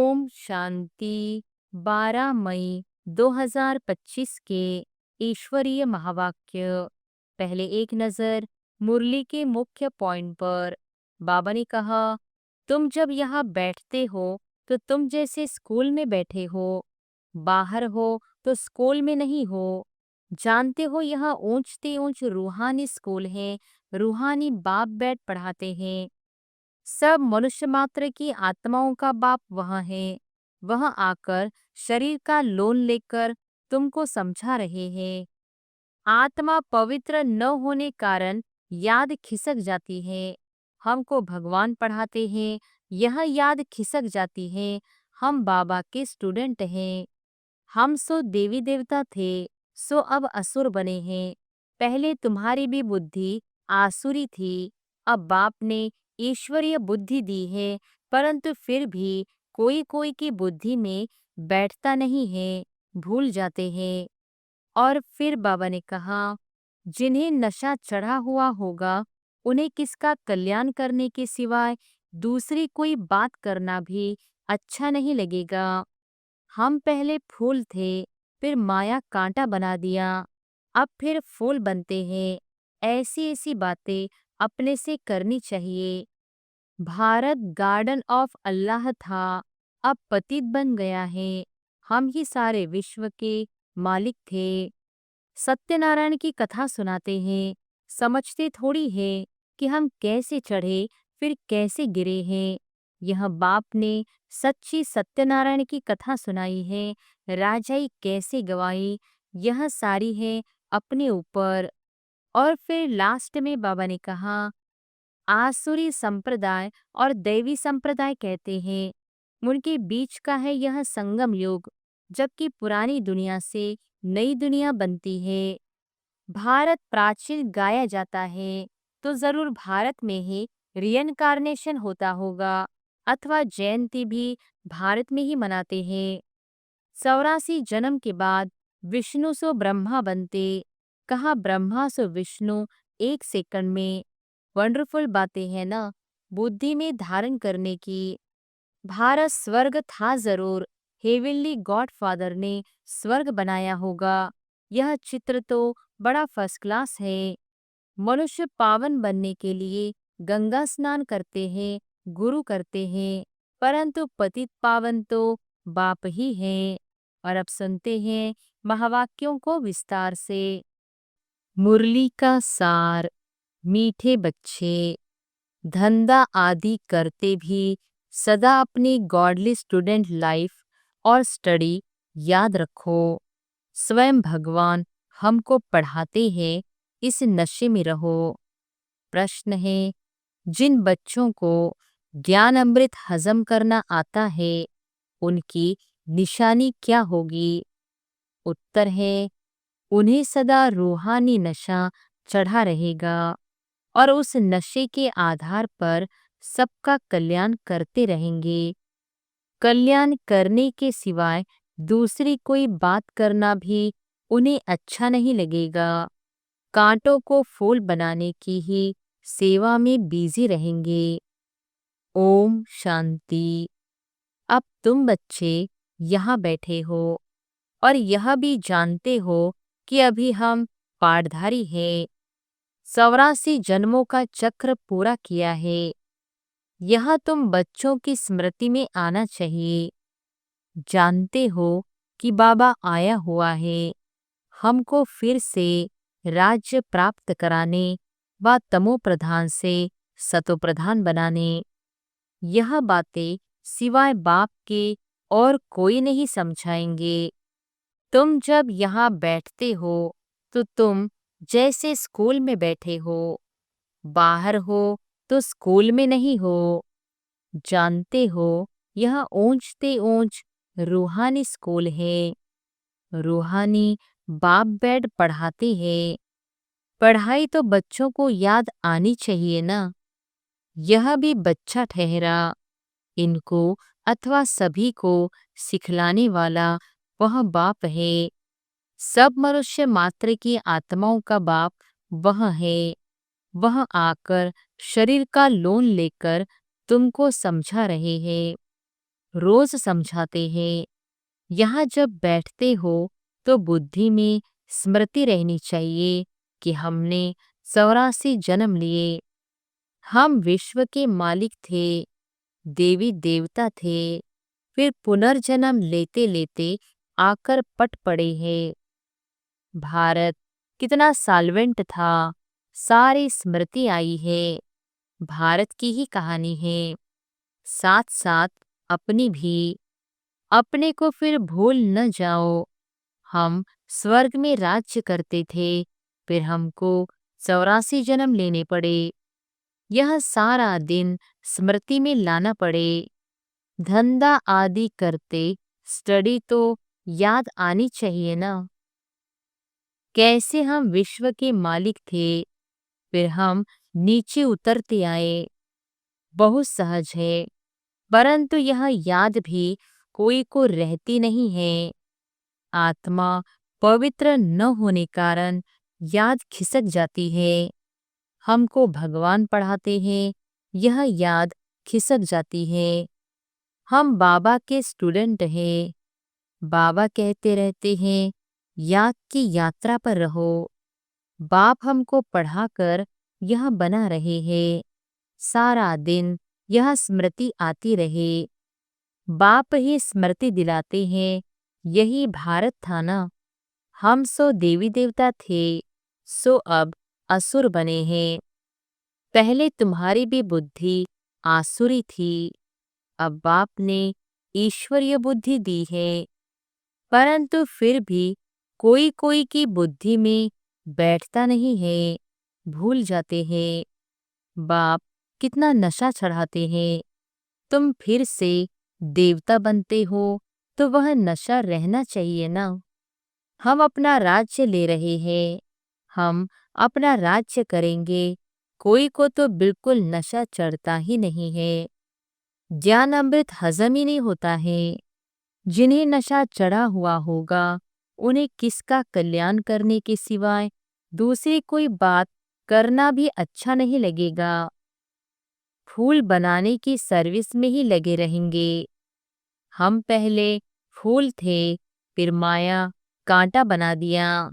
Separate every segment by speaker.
Speaker 1: ओम शांति। 12 मई 2025 के ईश्वरीय महावाक्य। पहले एक नजर मुरली के मुख्य पॉइंट पर। बाबा ने कहा, तुम जब यहाँ बैठते हो तो तुम जैसे स्कूल में बैठे हो। बाहर हो तो स्कूल में नहीं हो। जानते हो यहाँ ऊंचते ऊंच रूहानी स्कूल है। रूहानी बाप बैठ पढ़ाते हैं। सब मनुष्य मात्र की आत्माओं का बाप वह है। वह आकर शरीर का लोन लेकर तुमको समझा रहे हैं। आत्मा पवित्र न होने कारण याद खिसक जाती है। हमको भगवान पढ़ाते हैं, यह याद खिसक जाती है। हम बाबा के स्टूडेंट हैं। हम सो देवी देवता थे, सो अब असुर बने हैं। पहले तुम्हारी भी बुद्धि आसुरी थी। अब बाप ने ईश्वरीय बुद्धि दी है, परंतु फिर भी कोई कोई की बुद्धि में बैठता नहीं है, भूल जाते हैं। और फिर बाबा ने कहा, जिन्हें नशा चढ़ा हुआ होगा उन्हें किसका कल्याण करने के सिवाय दूसरी कोई बात करना भी अच्छा नहीं लगेगा। हम पहले फूल थे, फिर माया कांटा बना दिया, अब फिर फूल बनते हैं। ऐसी ऐसी बातें अपने से करनी चाहिए। भारत गार्डन ऑफ अल्लाह था, अब पतित बन गया है। हम ही सारे विश्व के मालिक थे। सत्यनारायण की कथा सुनाते हैं, समझते थोड़ी है कि हम कैसे चढ़े फिर कैसे गिरे हैं। यह बाप ने सच्ची सत्यनारायण की कथा सुनाई है। राजाई कैसे गवाई, यह सारी है अपने ऊपर। और फिर लास्ट में बाबा ने कहा, आसुरी संप्रदाय और दैवी संप्रदाय कहते हैं, उनके बीच का है यह संगम युग, जबकि पुरानी दुनिया से नई दुनिया बनती है। भारत प्राचीन गाया जाता है तो जरूर भारत में ही रियनकार्नेशन होता होगा, अथवा जयंती भी भारत में ही मनाते हैं। 84 जन्म के बाद विष्णु सो ब्रह्मा बनते। कहा ब्रह्मा सो विष्णु एक सेकंड में। वंडरफुल बातें हैं ना, बुद्धि में धारण करने की। भारत स्वर्ग था जरूर, हेवनली गॉड फादर ने स्वर्ग बनाया होगा। यह चित्र तो बड़ा फर्स्ट क्लास है। मनुष्य पावन बनने के लिए गंगा स्नान करते हैं, गुरु करते हैं, परंतु पतित पावन तो बाप ही हैं। और अब सुनते हैं महावाक्यों को विस्तार से। मुरली का सार। मीठे बच्चे, धंधा आदि करते भी सदा अपनी गॉडली स्टूडेंट लाइफ और स्टडी याद रखो। स्वयं भगवान हमको पढ़ाते हैं, इस नशे में रहो। प्रश्न है, जिन बच्चों को ज्ञान अमृत हजम करना आता है उनकी निशानी क्या होगी? उत्तर है, उन्हें सदा रूहानी नशा चढ़ा रहेगा और उस नशे के आधार पर सबका कल्याण करते रहेंगे। कल्याण करने के सिवाय दूसरी कोई बात करना भी उन्हें अच्छा नहीं लगेगा। कांटों को फूल बनाने की ही सेवा में बिजी रहेंगे। ओम शांति। अब तुम बच्चे यहाँ बैठे हो और यह भी जानते हो कि अभी हम पाठधारी हैं। 84 जन्मों का चक्र पूरा किया है। यह तुम बच्चों की स्मृति में आना चाहिए। जानते हो कि बाबा आया हुआ है हमको फिर से राज्य प्राप्त कराने व तमो प्रधान से सतो प्रधान बनाने। यह बातें सिवाय बाप के और कोई नहीं समझाएंगे। तुम जब यहाँ बैठते हो तो तुम जैसे स्कूल में बैठे हो। बाहर हो तो स्कूल में नहीं हो। जानते हो यह ऊंचते ऊंच रूहानी स्कूल है। रूहानी बाप बैठ पढ़ाते हैं। पढ़ाई तो बच्चों को याद आनी चाहिए ना। यह भी बच्चा ठहरा। इनको अथवा सभी को सिखलाने वाला वह बाप है। सब मनुष्य मात्र की आत्माओं का बाप वह है। वह आकर शरीर का लोन लेकर तुमको समझा रहे हैं। रोज समझाते हैं। यहाँ जब बैठते हो तो बुद्धि में स्मृति रहनी चाहिए कि हमने 84 जन्म लिए। हम विश्व के मालिक थे, देवी देवता थे, फिर पुनर्जन्म लेते लेते आकर पट पड़े हैं। भारत कितना साल्वेंट था, सारी स्मृति आई है। भारत की ही कहानी है, साथ साथ अपनी भी। अपने को फिर भूल न जाओ। हम स्वर्ग में राज्य करते थे, फिर हमको 84 जन्म लेने पड़े। यह सारा दिन स्मृति में लाना पड़े। धंधा आदि करते स्टडी तो याद आनी चाहिए ना। कैसे हम विश्व के मालिक थे, फिर हम नीचे उतरते आए। बहुत सहज है, परंतु यह याद भी कोई को रहती नहीं है। आत्मा पवित्र न होने कारण याद खिसक जाती है। हमको भगवान पढ़ाते हैं, यह याद खिसक जाती है। हम बाबा के स्टूडेंट हैं। बाबा कहते रहते हैं, याद की यात्रा पर रहो। बाप हमको पढ़ाकर यह बना रहे हैं। सारा दिन यह स्मृति आती रहे। बाप ही स्मृति दिलाते हैं, यही भारत था ना। हम सो देवी देवता थे, सो अब असुर बने हैं। पहले तुम्हारी भी बुद्धि आसुरी थी, अब बाप ने ईश्वरीय बुद्धि दी है। परंतु फिर भी कोई कोई की बुद्धि में बैठता नहीं है, भूल जाते हैं। बाप कितना नशा चढ़ाते हैं। तुम फिर से देवता बनते हो तो वह नशा रहना चाहिए ना। हम अपना राज्य ले रहे हैं, हम अपना राज्य करेंगे। कोई को तो बिल्कुल नशा चढ़ता ही नहीं है। ज्ञान अमृत हजम ही नहीं होता है। जिन्हें नशा चढ़ा हुआ होगा, उन्हें किसका कल्याण करने के सिवाय दूसरी कोई बात करना भी अच्छा नहीं लगेगा। फूल बनाने की सर्विस में ही लगे रहेंगे। हम पहले फूल थे, फिर माया कांटा बना दिया,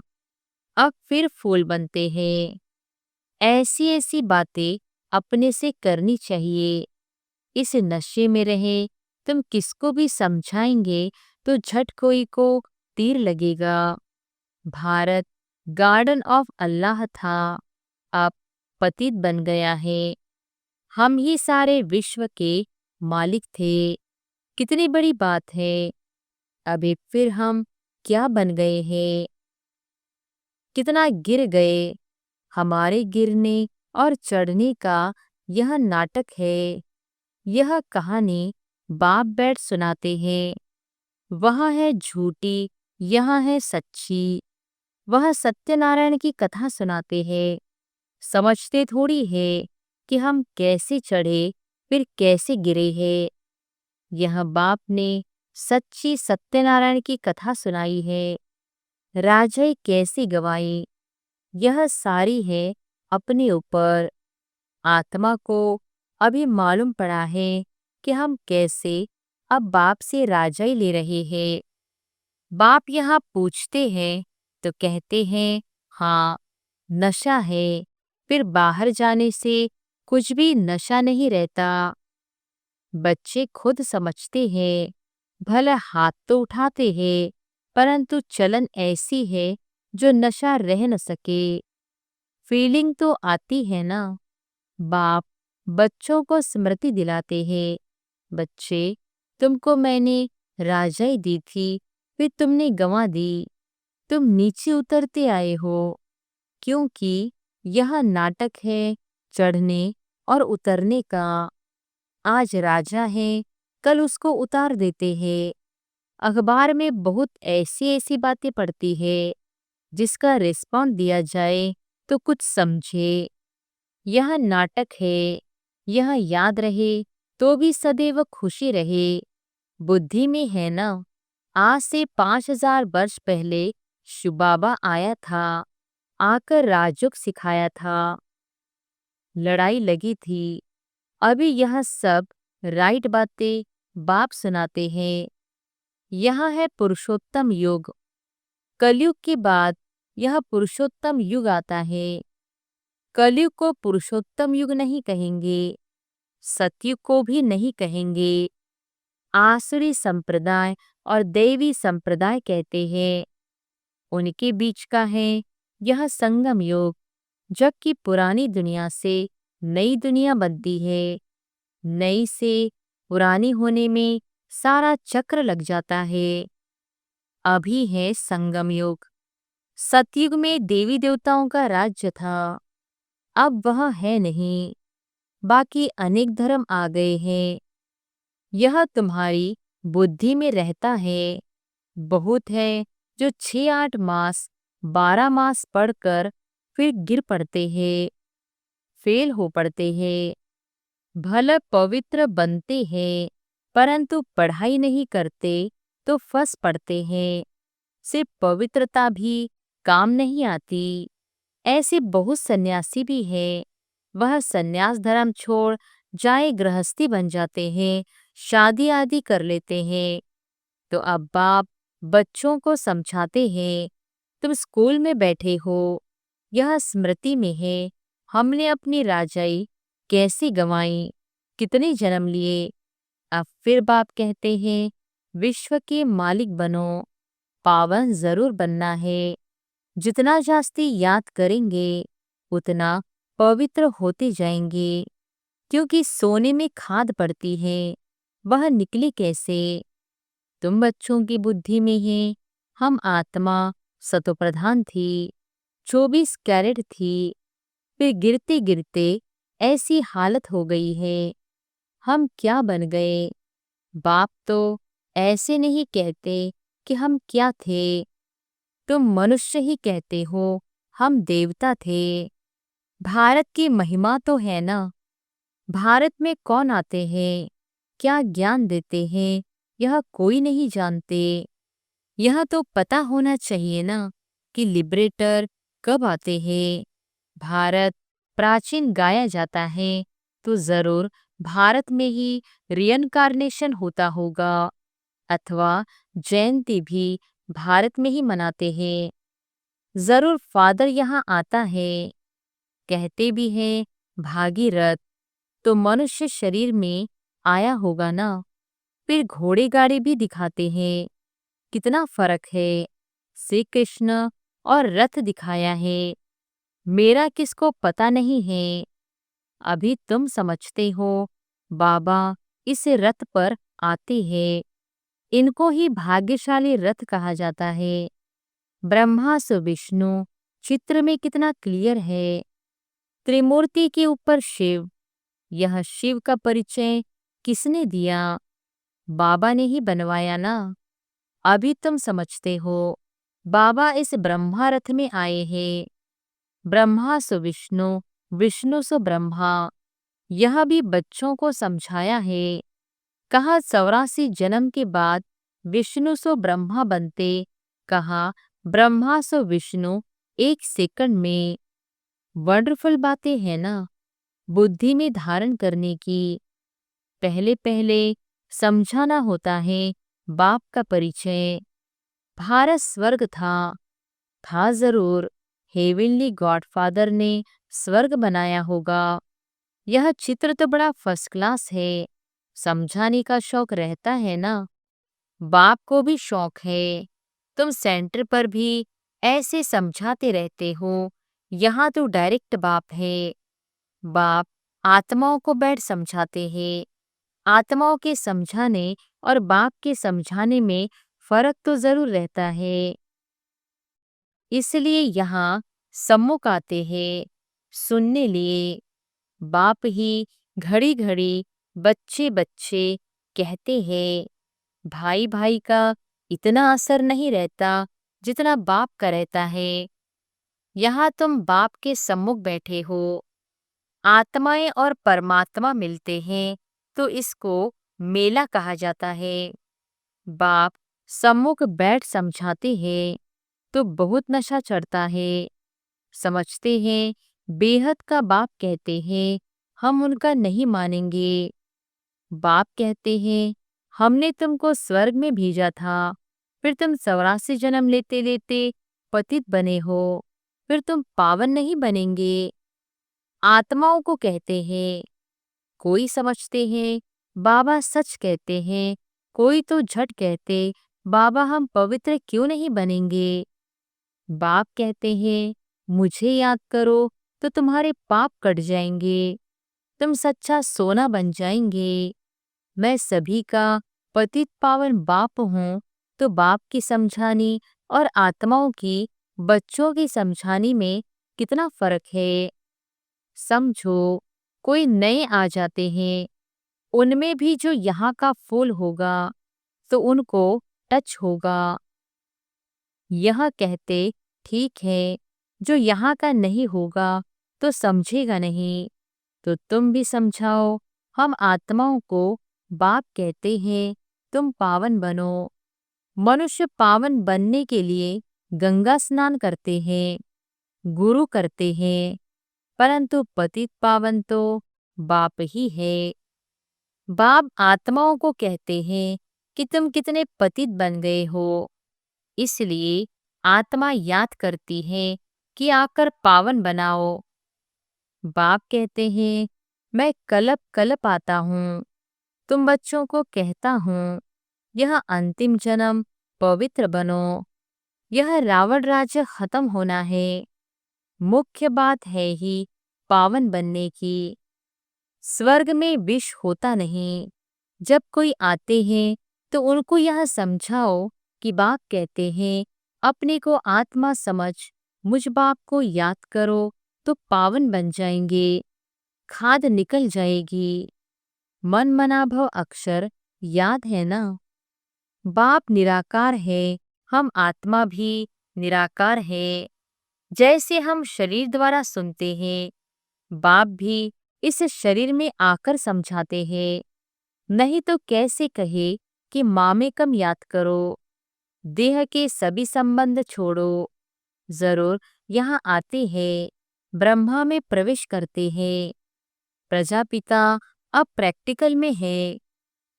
Speaker 1: अब फिर फूल बनते हैं। ऐसी ऐसी बातें अपने से करनी चाहिए। इस नशे में रहे तुम किसको भी समझाएंगे तो झट कोई को तीर लगेगा। भारत गार्डन ऑफ अल्लाह था, अब पतित बन गया है। हम ही सारे विश्व के मालिक थे। कितनी बड़ी बात है। अभी फिर हम क्या बन गए हैं। कितना गिर गए। हमारे गिरने और चढ़ने का यह नाटक है। यह कहानी बाप बैठ सुनाते हैं। वह है झूठी, यहाँ है सच्ची। वह सत्यनारायण की कथा सुनाते हैं। समझते थोड़ी है कि हम कैसे चढ़े फिर कैसे गिरे हैं। यह बाप ने सच्ची सत्यनारायण की कथा सुनाई है। राजाई कैसी गवाई, यह सारी है अपने ऊपर। आत्मा को अभी मालूम पड़ा है कि हम कैसे अब बाप से राजाई ले रहे हैं। बाप यहाँ पूछते हैं तो कहते हैं, हाँ नशा है। फिर बाहर जाने से कुछ भी नशा नहीं रहता। बच्चे खुद समझते हैं, भले हाथ तो उठाते हैं, परंतु चलन ऐसी है जो नशा रह न सके। फीलिंग तो आती है ना। बाप बच्चों को स्मृति दिलाते हैं, बच्चे तुमको मैंने राजाई दी थी, फिर तुमने गंवा दी। तुम नीचे उतरते आए हो, क्योंकि यह नाटक है चढ़ने और उतरने का। आज राजा है, कल उसको उतार देते हैं। अखबार में बहुत ऐसी ऐसी बातें पढ़ती है, जिसका रिस्पॉन्स दिया जाए तो कुछ समझे। यह नाटक है, यह याद रहे तो भी सदैव खुशी रहे। बुद्धि में है ना। आज से 5000 वर्ष पहले शिव बाबा आया था, आकर राजयोग सिखाया था। लड़ाई लगी थी। अभी यह सब राइट बातें बाप सुनाते हैं, यह है पुरुषोत्तम युग। कलयुग के बाद यह पुरुषोत्तम युग आता है। कलयुग को पुरुषोत्तम युग नहीं कहेंगे, सतयुग को भी नहीं कहेंगे। आसुरी संप्रदाय और देवी संप्रदाय कहते हैं, उनके बीच का है यह संगम युग, जबकि पुरानी दुनिया से नई दुनिया बनती है। नई से पुरानी होने में सारा चक्र लग जाता है। अभी है संगम युग। सतयुग में देवी देवताओं का राज्य था, अब वह है नहीं। बाकी अनेक धर्म आ गए हैं। यह तुम्हारी बुद्धि में रहता है। बहुत है जो 6-8 मास 12 मास पढ़कर फिर गिर पड़ते हैं, फेल हो पड़ते हैं। भले पवित्र बनते हैं, परंतु पढ़ाई नहीं करते तो फंस पड़ते हैं। सिर्फ पवित्रता भी काम नहीं आती। ऐसे बहुत सन्यासी भी हैं, वह सन्यास धर्म छोड़ जाए गृहस्थी बन जाते हैं, शादी आदि कर लेते हैं। तो अब बाप बच्चों को समझाते हैं, तुम स्कूल में बैठे हो, यह स्मृति में है, हमने अपनी राजाई कैसी गंवाई, कितने जन्म लिए। अब फिर बाप कहते हैं, विश्व के मालिक बनो, पावन जरूर बनना है। जितना जास्ती याद करेंगे उतना पवित्र होते जाएंगे, क्योंकि सोने में खाद पड़ती है, वह निकले कैसे। तुम बच्चों की बुद्धि में है, हम आत्मा सतोप्रधान थी, 24 कैरेट थी, फिर गिरते गिरते ऐसी हालत हो गई है, हम क्या बन गए। बाप तो ऐसे नहीं कहते कि हम क्या थे, तुम मनुष्य ही कहते हो, हम देवता थे। भारत की महिमा तो है ना। भारत में कौन आते हैं, क्या ज्ञान देते हैं, यह कोई नहीं जानते। यह तो पता होना चाहिए ना कि लिबरेटर कब आते हैं। भारत प्राचीन गाया जाता है तो जरूर भारत में ही रियनकार्नेशन होता होगा, अथवा जयंती भी भारत में ही मनाते हैं। जरूर फादर यहाँ आता है। कहते भी हैं भागीरथ तो मनुष्य शरीर में आया होगा ना। फिर घोड़े गाड़ी भी दिखाते हैं, कितना फर्क है। श्री कृष्ण और रथ दिखाया है, मेरा किसको पता नहीं है। अभी तुम समझते हो, बाबा इस रथ पर आते हैं, इनको ही भाग्यशाली रथ कहा जाता है। ब्रह्मा से विष्णु चित्र में कितना क्लियर है। त्रिमूर्ति के ऊपर शिव, यह शिव का परिचय किसने दिया, बाबा ने ही बनवाया ना। अभी तुम समझते हो, बाबा इस ब्रह्मा रथ में आए हैं। ब्रह्मा सो विष्णु, विष्णु सो ब्रह्मा, यह भी बच्चों को समझाया है। कहा 84 जन्म के बाद विष्णु सो ब्रह्मा बनते, कहा ब्रह्मा सो विष्णु 1 सेकंड में। वंडरफुल बातें हैं ना, बुद्धि में धारण करने की। पहले पहले समझाना होता है बाप का परिचय। भारत स्वर्ग था जरूर। हेवनली गॉडफादर ने स्वर्ग बनाया होगा। यह चित्र तो बड़ा फर्स्ट क्लास है, समझाने का शौक रहता है ना। बाप को भी शौक है। तुम सेंटर पर भी ऐसे समझाते रहते हो, यहाँ तो डायरेक्ट बाप है। बाप आत्माओं को बैठ समझाते हैं। आत्माओं के समझाने और बाप के समझाने में फर्क तो जरूर रहता है। इसलिए यहाँ सम्मुख आते हैं सुनने लिए। बाप ही घड़ी घड़ी बच्चे बच्चे कहते हैं। भाई भाई का इतना असर नहीं रहता जितना बाप का रहता है। यहाँ तुम बाप के सम्मुख बैठे हो, आत्माएं और परमात्मा मिलते हैं तो इसको मेला कहा जाता है। बाप सम्मुख बैठ समझाते हैं तो बहुत नशा चढ़ता है। समझते हैं बेहद का बाप कहते हैं, हम उनका नहीं मानेंगे। बाप कहते हैं हमने तुमको स्वर्ग में भेजा था, फिर तुम 84 जन्म लेते लेते पतित बने हो, फिर तुम पावन नहीं बनेंगे। आत्माओं को कहते हैं, कोई समझते हैं बाबा सच कहते हैं, कोई तो झट कहते बाबा हम पवित्र क्यों नहीं बनेंगे। बाप कहते हैं मुझे याद करो तो तुम्हारे पाप कट जाएंगे, तुम सच्चा सोना बन जाएंगे। मैं सभी का पतित पावन बाप हूँ, तो बाप की समझानी और आत्माओं की बच्चों की समझानी में कितना फर्क है। समझो, कोई नए आ जाते हैं, उनमें भी जो यहाँ का फूल होगा तो उनको टच होगा। यह कहते ठीक है, जो यहाँ का नहीं होगा तो समझेगा नहीं। तो तुम भी समझाओ, हम आत्माओं को बाप कहते हैं, तुम पावन बनो। मनुष्य पावन बनने के लिए गंगा स्नान करते हैं, गुरु करते हैं, परंतु पतित पावन तो बाप ही है। बाप आत्माओं को कहते हैं कि तुम कितने पतित बन गए हो, इसलिए आत्मा याद करती है कि आकर पावन बनाओ। बाप कहते हैं मैं कलप कलप आता हूँ, तुम बच्चों को कहता हूँ यह अंतिम जन्म पवित्र बनो। यह रावण राज्य खत्म होना है, मुख्य बात है ही पावन बनने की। स्वर्ग में विष होता नहीं। जब कोई आते हैं तो उनको यह समझाओ कि बाप कहते हैं अपने को आत्मा समझ मुझ बाप को याद करो तो पावन बन जाएंगे, खाद निकल जाएगी। मन मनाभव अक्षर याद है ना। बाप निराकार है, हम आत्मा भी निराकार है। जैसे हम शरीर द्वारा सुनते हैं, बाप भी इस शरीर में आकर समझाते हैं। नहीं तो कैसे कहे कि मामे कम याद करो, देह के सभी संबंध छोड़ो। जरूर यहाँ आते हैं, ब्रह्मा में प्रवेश करते हैं। प्रजापिता अब प्रैक्टिकल में है।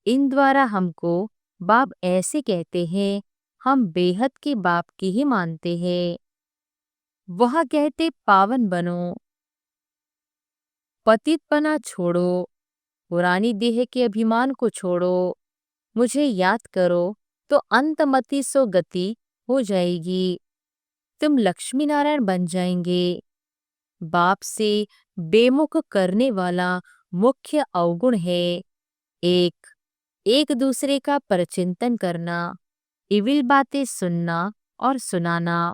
Speaker 1: इन द्वारा हमको बाप ऐसे कहते हैं, हम बेहद के बाप की ही मानते हैं। वह कहते पावन बनो, पतितपना छोड़ो, पुरानी देह के अभिमान को छोड़ो, मुझे याद करो तो अंतमति सो गति हो जाएगी, तुम लक्ष्मी नारायण बन जाएंगे। बाप से बेमुख करने वाला मुख्य अवगुण है एक, एक दूसरे का परचिंतन करना, इविल बातें सुनना और सुनाना।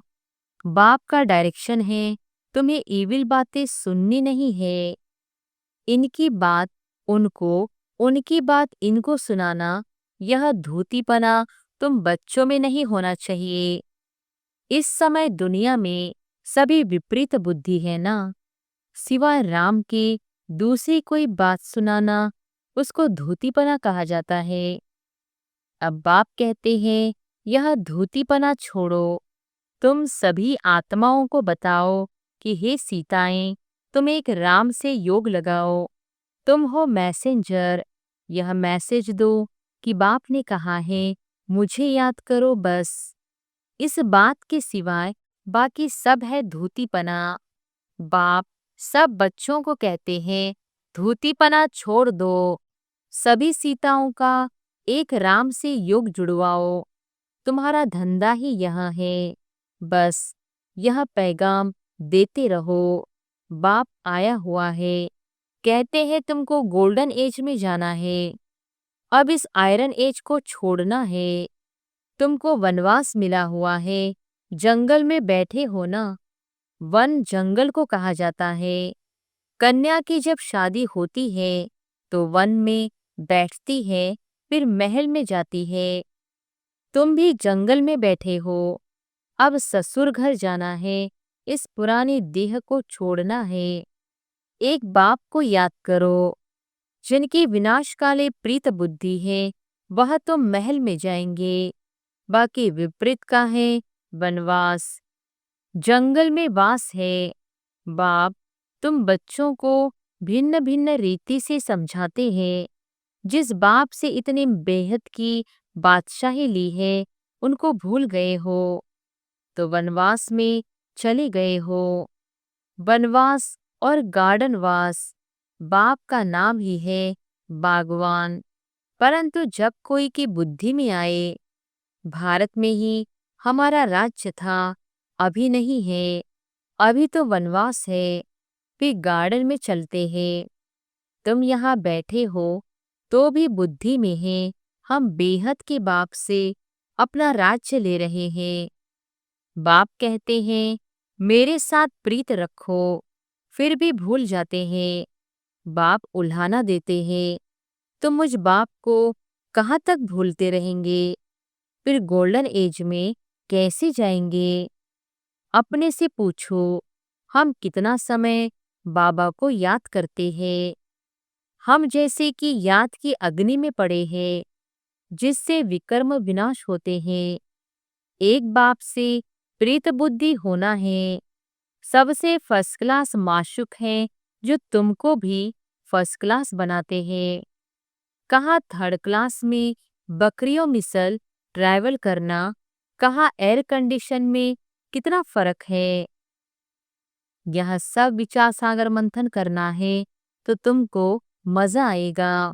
Speaker 1: बाप का डायरेक्शन है तुम्हें इविल बातें सुननी नहीं है, इनकी बात उनको, उनकी बात इनको सुनाना। यह धूतीपना तुम बच्चों में नहीं होना चाहिए। इस समय दुनिया में सभी विपरीत बुद्धि है ना। सिवाय राम के दूसरी कोई बात सुनाना उसको धूतीपना कहा जाता है। अब बाप कहते हैं यह धूतीपना छोड़ो, तुम सभी आत्माओं को बताओ कि हे सीताएं, तुम एक राम से योग लगाओ, तुम हो मैसेंजर। यह मैसेज दो कि बाप ने कहा है मुझे याद करो बस। इस बात के सिवाय बाकी सब है धूतीपना। बाप सब बच्चों को कहते हैं धूतीपना छोड़ दो, सभी सीताओं का एक राम से योग जुड़वाओ। तुम्हारा धंधा ही यह है, बस यह पैगाम देते रहो। बाप आया हुआ है, कहते हैं तुमको गोल्डन एज में जाना है, अब इस आयरन एज को छोड़ना है। तुमको वनवास मिला हुआ है, जंगल में बैठे हो ना। वन जंगल को कहा जाता है। कन्या की जब शादी होती है तो वन में बैठती है, फिर महल में जाती है। तुम भी जंगल में बैठे हो, अब ससुर घर जाना है, इस पुरानी देह को छोड़ना है। एक बाप को याद करो, जिनकी विनाशकाले प्रीत बुद्धि है वह तो महल में जाएंगे, बाकी विपरीत का है वनवास, जंगल में वास है। बाप तुम बच्चों को भिन्न भिन्न रीति से समझाते हैं, जिस बाप से इतने बेहद की बादशाही ली है, उनको भूल गए हो, तो वनवास में चले गए हो। वनवास और गार्डनवास बाप का नाम ही है, बागवान। परंतु जब कोई की बुद्धि में आए, भारत में ही हमारा राज्य था, अभी नहीं है, अभी तो वनवास है, फिर गार्डन में चलते हैं। तुम यहाँ बैठे हो तो भी बुद्धि में है, हम बेहद के बाप से अपना राज्य ले रहे हैं। बाप कहते हैं मेरे साथ प्रीत रखो, फिर भी भूल जाते हैं। बाप उल्हाना देते हैं, तो मुझ बाप को कहाँ तक भूलते रहेंगे? फिर गोल्डन एज में कैसे जाएंगे? अपने से पूछो, हम कितना समय बाबा को याद करते हैं? हम जैसे कि याद की अग्नि में पड़े हैं, जिससे विकर्म विनाश होते हैं। एक बाप से प्रीत बुद्धि होना है। सबसे फर्स्ट क्लास माशुक हैं, जो तुमको भी फर्स्ट क्लास बनाते हैं। कहाँ थर्ड क्लास में बकरियों मिसल ट्रैवल करना, कहाँ एयर कंडीशन में कितना फर्क है। यह सब विचार सागर मंथन करना है तो तुमको मजा आएगा।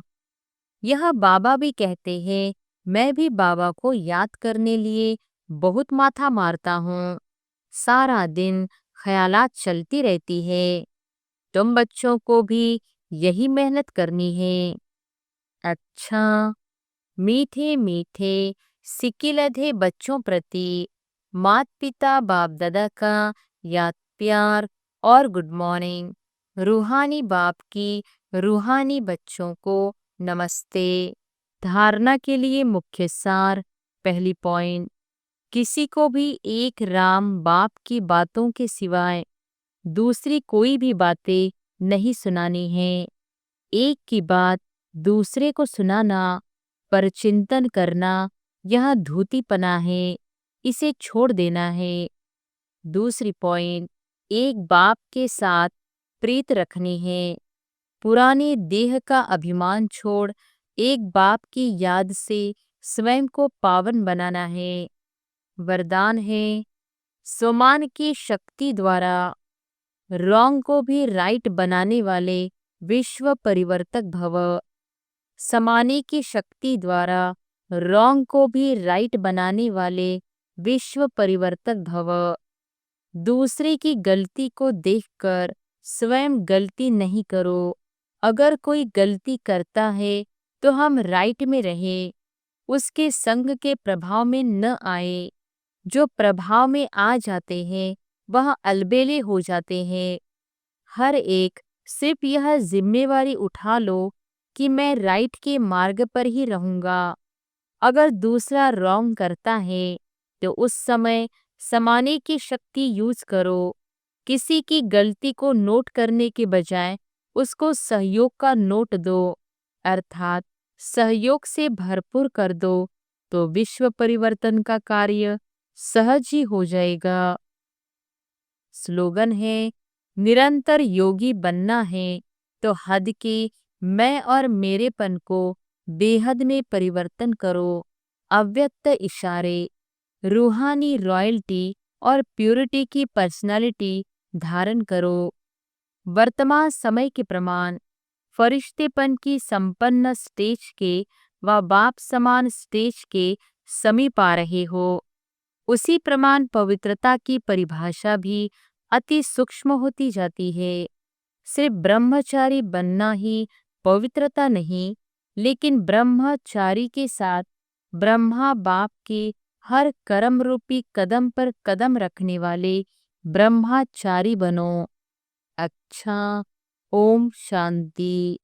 Speaker 1: यह बाबा भी कहते हैं, मैं भी बाबा को याद करने लिए बहुत माथा मारता हूँ। सारा दिन ख्यालात चलती रहती है। तुम बच्चों को भी यही मेहनत करनी है। अच्छा, मीठे मीठे सिकिलधे बच्चों प्रति मात पिता बाप दादा का याद प्यार और गुड मॉर्निंग। रूहानी बाप की रूहानी बच्चों को नमस्ते। धारणा के लिए मुख्य सार। पहली पॉइंट, किसी को भी एक राम बाप की बातों के सिवाय दूसरी कोई भी बातें नहीं सुनानी है। एक की बात दूसरे को सुनाना, पर चिंतन करना, यह धूतीपना है, इसे छोड़ देना है। दूसरी पॉइंट, एक बाप के साथ प्रीत रखनी है। पुराने देह का अभिमान छोड़ एक बाप की याद से स्वयं को पावन बनाना है। वरदान है, स्वमान की शक्ति द्वारा रॉन्ग को भी राइट बनाने वाले विश्व परिवर्तक भव। समाने की शक्ति द्वारा रॉन्ग को भी राइट बनाने वाले विश्व परिवर्तक भव। दूसरे की गलती को देखकर स्वयं गलती नहीं करो। अगर कोई गलती करता है तो हम राइट में रहे, उसके संग के प्रभाव में न आए। जो प्रभाव में आ जाते हैं वह अलबेले हो जाते हैं। हर एक सिर्फ यह जिम्मेवारी उठा लो कि मैं राइट के मार्ग पर ही रहूंगा। अगर दूसरा रॉन्ग करता है तो उस समय समाने की शक्ति यूज करो। किसी की गलती को नोट करने के बजाय उसको सहयोग का नोट दो, अर्थात सहयोग से भरपूर कर दो, तो विश्व परिवर्तन का कार्य सहज ही हो जाएगा। स्लोगन है, निरंतर योगी बनना है तो हद के मैं और मेरेपन को बेहद में परिवर्तन करो। अव्यक्त इशारे, रूहानी रॉयल्टी और प्यूरिटी की पर्सनालिटी धारण करो। वर्तमान समय के प्रमाण, फरिश्तेपन की संपन्न स्टेज के व बाप समान स्टेज के समीप आ रहे हो। उसी प्रमाण पवित्रता की परिभाषा भी अति सूक्ष्म होती जाती है। सिर्फ ब्रह्मचारी बनना ही पवित्रता नहीं, लेकिन ब्रह्मचारी के साथ ब्रह्मा बाप के हर कर्म रूपी कदम पर कदम रखने वाले ब्रह्मचारी बनो। अच्छा, ओम शांति।